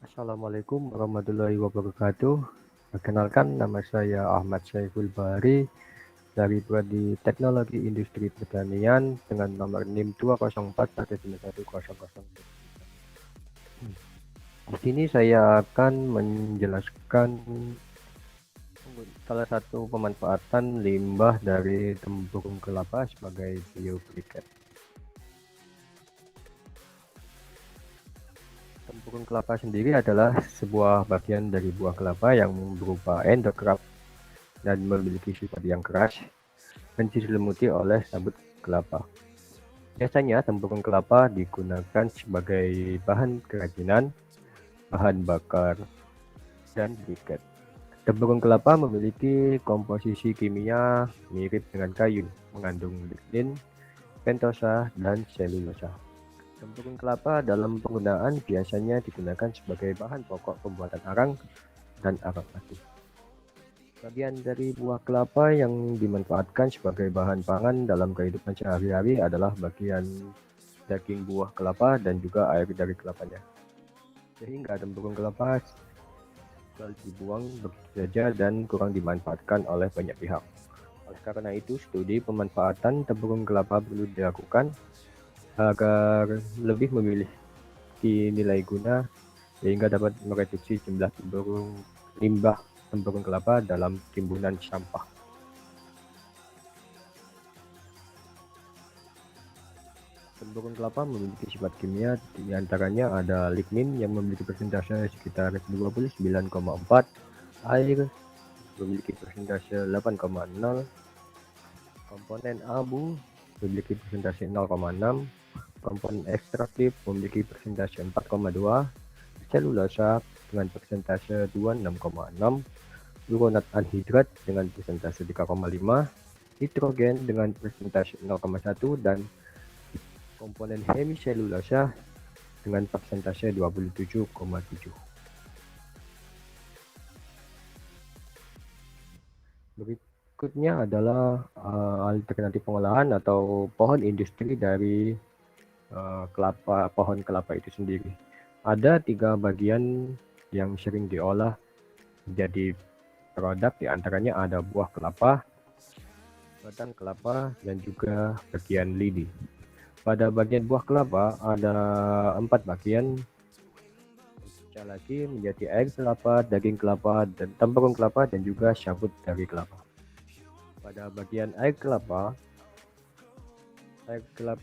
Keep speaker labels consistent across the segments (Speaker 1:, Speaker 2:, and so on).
Speaker 1: Assalamualaikum warahmatullahi wabarakatuh. Perkenalkan, nama saya Ahmad Syaiful Bahri dari Prodi Teknologi Industri Pertanian dengan nomor NIM 204111000. Di sini saya akan menjelaskan salah satu pemanfaatan limbah dari tempurung kelapa sebagai biobriket. Tempurung kelapa sendiri adalah sebuah bagian dari buah kelapa yang berupa endokraft dan memiliki sifat yang keras dan diselimuti oleh sabut kelapa. Biasanya tempurung kelapa digunakan sebagai bahan kerajinan, bahan bakar, dan briket. Tempurung kelapa memiliki komposisi kimia mirip dengan kayu, mengandung lignin, pentosa, dan selulosa. Tempurung kelapa dalam penggunaan biasanya digunakan sebagai bahan pokok pembuatan arang dan arang batik. Bagian dari buah kelapa yang dimanfaatkan sebagai bahan pangan dalam kehidupan sehari-hari adalah bagian daging buah kelapa dan juga air dari kelapanya. Sehingga tempurung kelapa selalu dibuang begitu saja dan kurang dimanfaatkan oleh banyak pihak. Oleh karena itu, studi pemanfaatan tempurung kelapa perlu dilakukan agar lebih memiliki nilai guna sehingga dapat mereduksi jumlah limbah tempurung kelapa dalam timbunan sampah. Tempurung kelapa memiliki sifat kimia, diantaranya ada lignin yang memiliki persentase sekitar 29,4, air memiliki persentase 8,0, komponen abu memiliki persentase 0,6, komponen ekstraktif memiliki persentase 4,2, selulosa dengan persentase 26,6, uronat anhidrat dengan persentase 3,5, nitrogen dengan persentase 0,1, dan komponen hemiselulosa dengan persentase 27,7. Berikutnya adalah alternatif pengolahan atau pohon industri dari pohon kelapa itu sendiri. Ada 3 bagian yang sering diolah menjadi produk, diantaranya ada buah kelapa, batang kelapa, dan juga bagian lidi. Pada bagian buah kelapa ada 4 bagian, pecah lagi menjadi air kelapa, daging kelapa, dan tempurung kelapa, dan juga sabut dari kelapa. Pada bagian air kelapa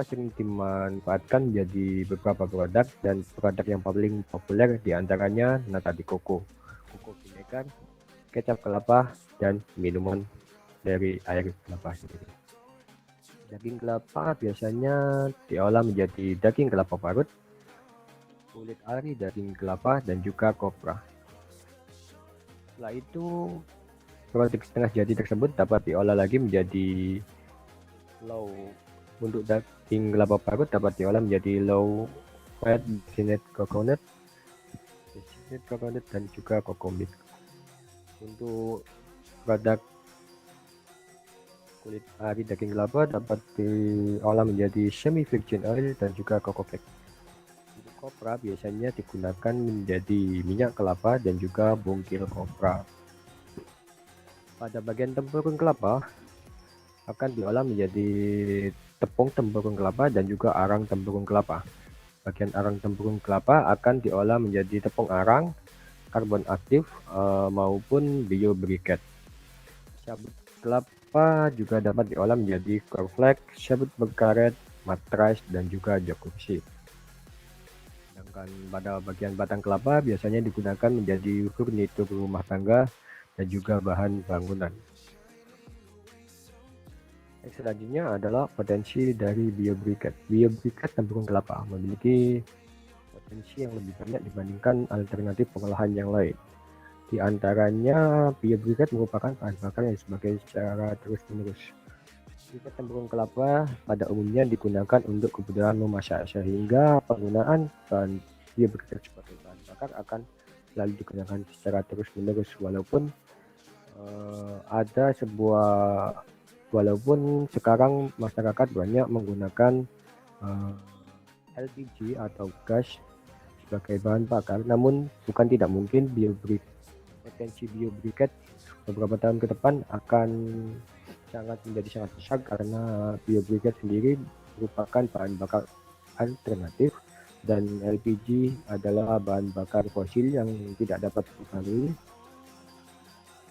Speaker 1: sering dimanfaatkan menjadi beberapa produk, dan produk yang paling populer diantaranya nata de coco, koko vinegar, kecap kelapa, dan minuman dari air kelapa sendiri. Daging kelapa biasanya diolah menjadi daging kelapa parut, kulit ari daging kelapa, dan juga kopra. Setelah itu, produk setengah jadi tersebut dapat diolah lagi menjadi low. Untuk daging kelapa parut dapat diolah menjadi low fat desiccated coconut, dan juga coconut. Untuk produk kulit ari daging kelapa dapat diolah menjadi semi virgin oil dan juga coco fat. Untuk kopra biasanya digunakan menjadi minyak kelapa dan juga bungkil kopra. Pada bagian tempurung kelapa akan diolah menjadi tepung tempurung kelapa dan juga arang tempurung kelapa. Bagian arang tempurung kelapa akan diolah menjadi tepung arang, karbon aktif, maupun biobriket. Sabut kelapa juga dapat diolah menjadi cornflake, sabut berkaret, matras, dan juga jok kursi. Sedangkan pada bagian batang kelapa biasanya digunakan menjadi furnitur rumah tangga dan juga bahan bangunan. Selanjutnya adalah potensi dari biobriket. Biobriket tempurung kelapa memiliki potensi yang lebih banyak dibandingkan alternatif pengolahan yang lain. Di antaranya, biobriket merupakan bahan bakar yang sebagai secara terus-menerus. Briket tempurung kelapa pada umumnya digunakan untuk kebutuhan memasak, sehingga penggunaan bahan biobriket sebagai bahan bakar akan selalu digunakan secara terus-menerus walaupun sekarang masyarakat banyak menggunakan LPG atau gas sebagai bahan bakar, namun bukan tidak mungkin potensi biobriket beberapa tahun ke depan akan menjadi sangat besar karena biobriket sendiri merupakan bahan bakar alternatif dan LPG adalah bahan bakar fosil yang tidak dapat diperbarui,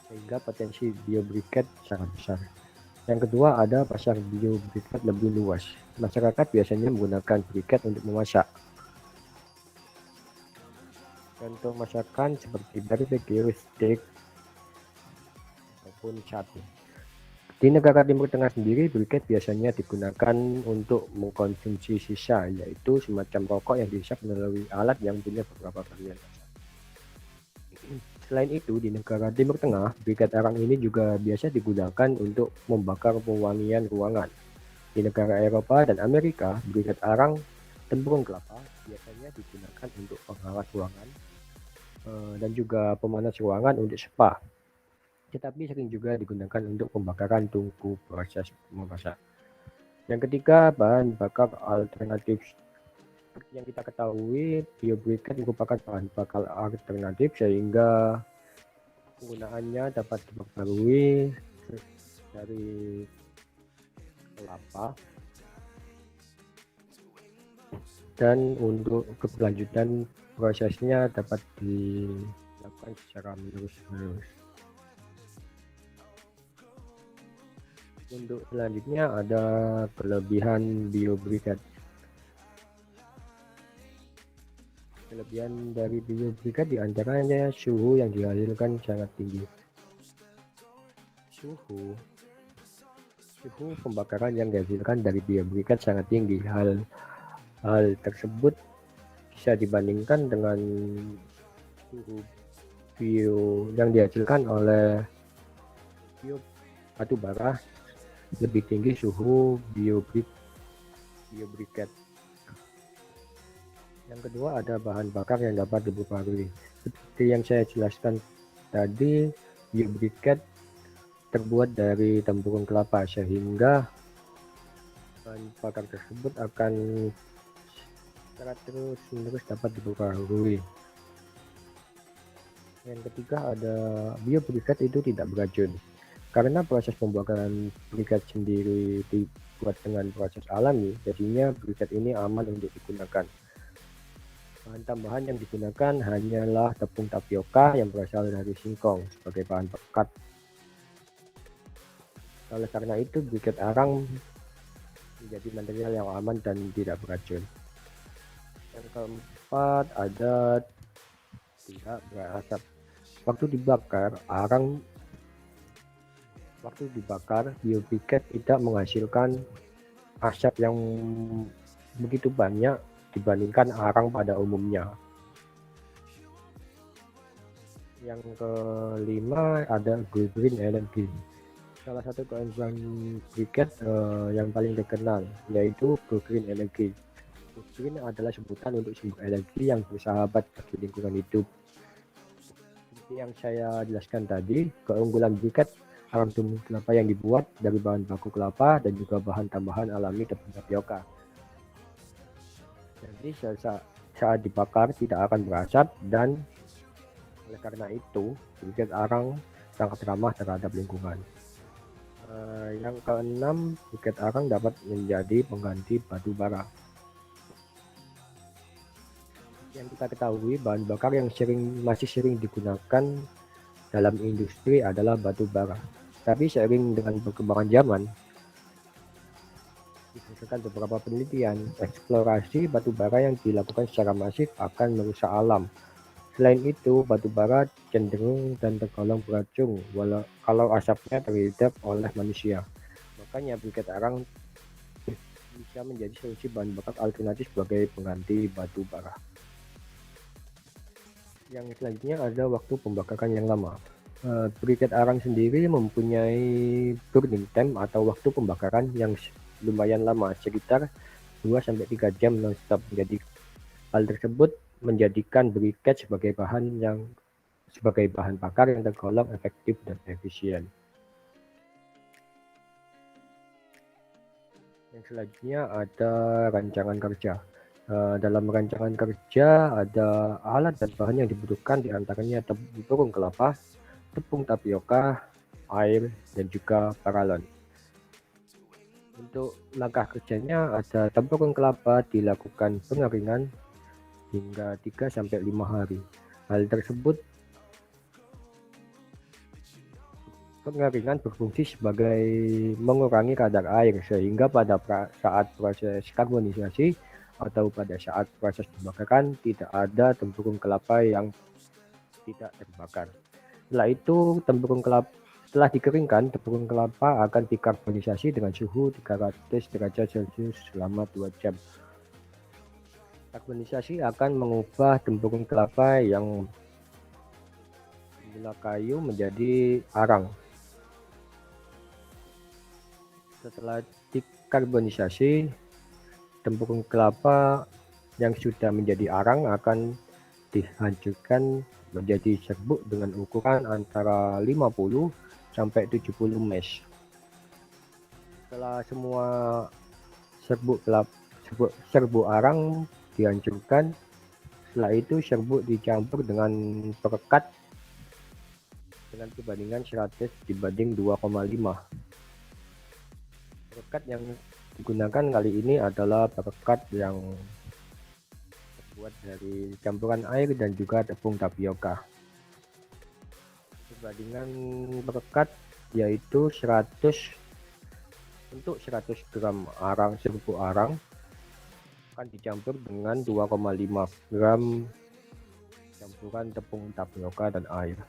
Speaker 1: sehingga potensi biobriket sangat besar. Yang kedua, ada pasar biobriket lebih luas. Masyarakat biasanya menggunakan briket untuk memasak. Contoh masakan seperti barbecue, steak, maupun sate. Di negara Timur Tengah sendiri, briket biasanya digunakan untuk mengkonsumsi sisa, yaitu semacam rokok yang dihisap melalui alat yang punya beberapa varian. Selain itu, di negara Timur Tengah, briket arang ini juga biasa digunakan untuk membakar pewangian ruangan. Di negara Eropa dan Amerika, briket arang tempurung kelapa biasanya digunakan untuk penghangat ruangan dan juga pemanas ruangan untuk spa. Tetapi sering juga digunakan untuk pembakaran tungku proses memasak. Yang ketiga, bahan bakar alternatif. Seperti yang kita ketahui, biobriket merupakan bahan bakar alternatif sehingga penggunaannya dapat diperbarui dari kelapa, dan untuk keberlanjutan prosesnya dapat dilakukan secara menerus-menerus. Untuk selanjutnya ada kelebihan biobriket. Kelebihan dari biobriket diantaranya suhu yang dihasilkan sangat tinggi. Suhu pembakaran yang dihasilkan dari biobriket sangat tinggi. Hal tersebut bisa dibandingkan dengan suhu yang dihasilkan oleh batu bara, lebih tinggi suhu biobriket. Yang kedua, ada bahan bakar yang dapat diperbarui. Seperti yang saya jelaskan tadi, biobriket terbuat dari tempurung kelapa, sehingga bahan bakar tersebut akan secara terus-menerus dapat diperbarui. Yang ketiga, ada biobriket itu tidak beracun. Karena proses pembakaran briket sendiri dibuat dengan proses alami, jadinya briket ini aman untuk digunakan. Bahan tambahan yang digunakan hanyalah tepung tapioka yang berasal dari singkong sebagai bahan pekat. Oleh karena itu, briket arang menjadi material yang aman dan tidak beracun. Yang keempat, ada tidak berasap. Waktu dibakar, biobriket tidak menghasilkan asap yang begitu banyak dibandingkan arang pada umumnya. Yang kelima, ada green energy. Salah satu keunggulan briket yang paling terkenal yaitu green energy. Green adalah sebutan untuk sumber energi yang bersahabat bagi lingkungan hidup. Seperti yang saya jelaskan tadi, keunggulan briket arang tempurung kelapa yang dibuat dari bahan baku kelapa dan juga bahan tambahan alami tepung tapioka. Jadi saat dibakar tidak akan berasap, dan oleh karena itu briket arang sangat ramah terhadap lingkungan. Yang keenam, briket arang dapat menjadi pengganti batu bara. Yang kita ketahui, bahan bakar yang masih sering digunakan dalam industri adalah batu bara. Tapi seiring dengan perkembangan zaman, berdasarkan beberapa penelitian, eksplorasi batu bara yang dilakukan secara masif akan merusak alam. Selain itu, batu bara cenderung dan tergolong beracun kalau asapnya terhirup oleh manusia. Makanya briket arang bisa menjadi solusi bahan bakar alternatif sebagai pengganti batu bara. Yang selanjutnya ada waktu pembakaran yang lama. Briket arang sendiri mempunyai burning time atau waktu pembakaran yang lumayan lama, sekitar 2-3 jam non-stop. Jadi hal tersebut menjadikan briket sebagai bahan bakar yang tergolong efektif dan efisien. Yang selanjutnya ada rancangan kerja. Dalam rancangan kerja ada alat dan bahan yang dibutuhkan, diantaranya tepung kelapa, tepung tapioka, air, dan juga paralon. Untuk langkah kerjanya ada tepung kelapa dilakukan pengeringan hingga 3-5 hari. Hal tersebut pengeringan berfungsi sebagai mengurangi kadar air sehingga pada saat proses karbonisasi atau pada saat proses pembakaran tidak ada tempurung kelapa yang tidak terbakar. Setelah itu setelah dikeringkan, tepung kelapa akan dikarbonisasi dengan suhu 300 derajat Celcius selama 2 jam. Karbonisasi akan mengubah tempurung kelapa yang semula kayu menjadi arang. Setelah dikarbonisasi, tempurung kelapa yang sudah menjadi arang akan dihancurkan menjadi serbuk dengan ukuran antara 50 sampai 70 mesh. Setelah semua serbuk arang dihancurkan, setelah itu serbuk dicampur dengan perekat dengan perbandingan 100 dibanding 2,5. Perekat yang digunakan kali ini adalah perekat yang terbuat dari campuran air dan juga tepung tapioka. Perbandingan perekat yaitu 100 untuk 100 gram serbuk arang akan dicampur dengan 2,5 gram campuran tepung tapioka dan air.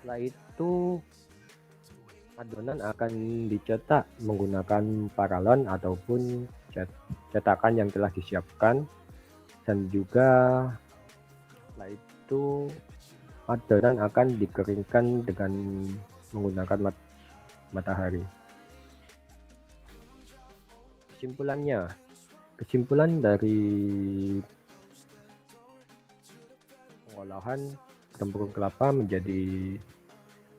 Speaker 1: Setelah itu adonan akan dicetak menggunakan paralon ataupun cetakan yang telah disiapkan, dan juga setelah itu adonan akan dikeringkan dengan menggunakan matahari. Kesimpulan dari pengolahan tempurung kelapa menjadi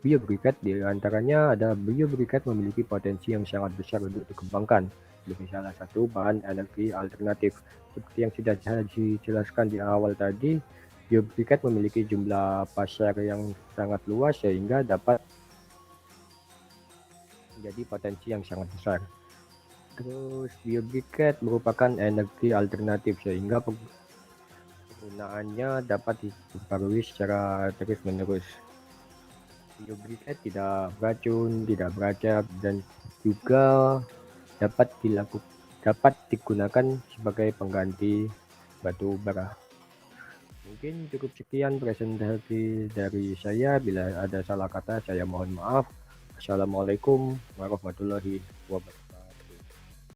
Speaker 1: biobriket, di antaranya ada biobriket memiliki potensi yang sangat besar untuk dikembangkan sebagai salah satu bahan energi alternatif. Seperti yang sudah dijelaskan di awal tadi, biobriket memiliki jumlah pasar yang sangat luas sehingga dapat menjadi potensi yang sangat besar. Terus biobriket merupakan energi alternatif sehingga penggunaannya dapat diperbarui secara terus-menerus. Biobriket tidak beracun, tidak beracap, dan juga dapat digunakan sebagai pengganti batu bara. Mungkin cukup sekian presentasi dari saya. Bila ada salah kata, saya mohon maaf. Assalamualaikum warahmatullahi wabarakatuh.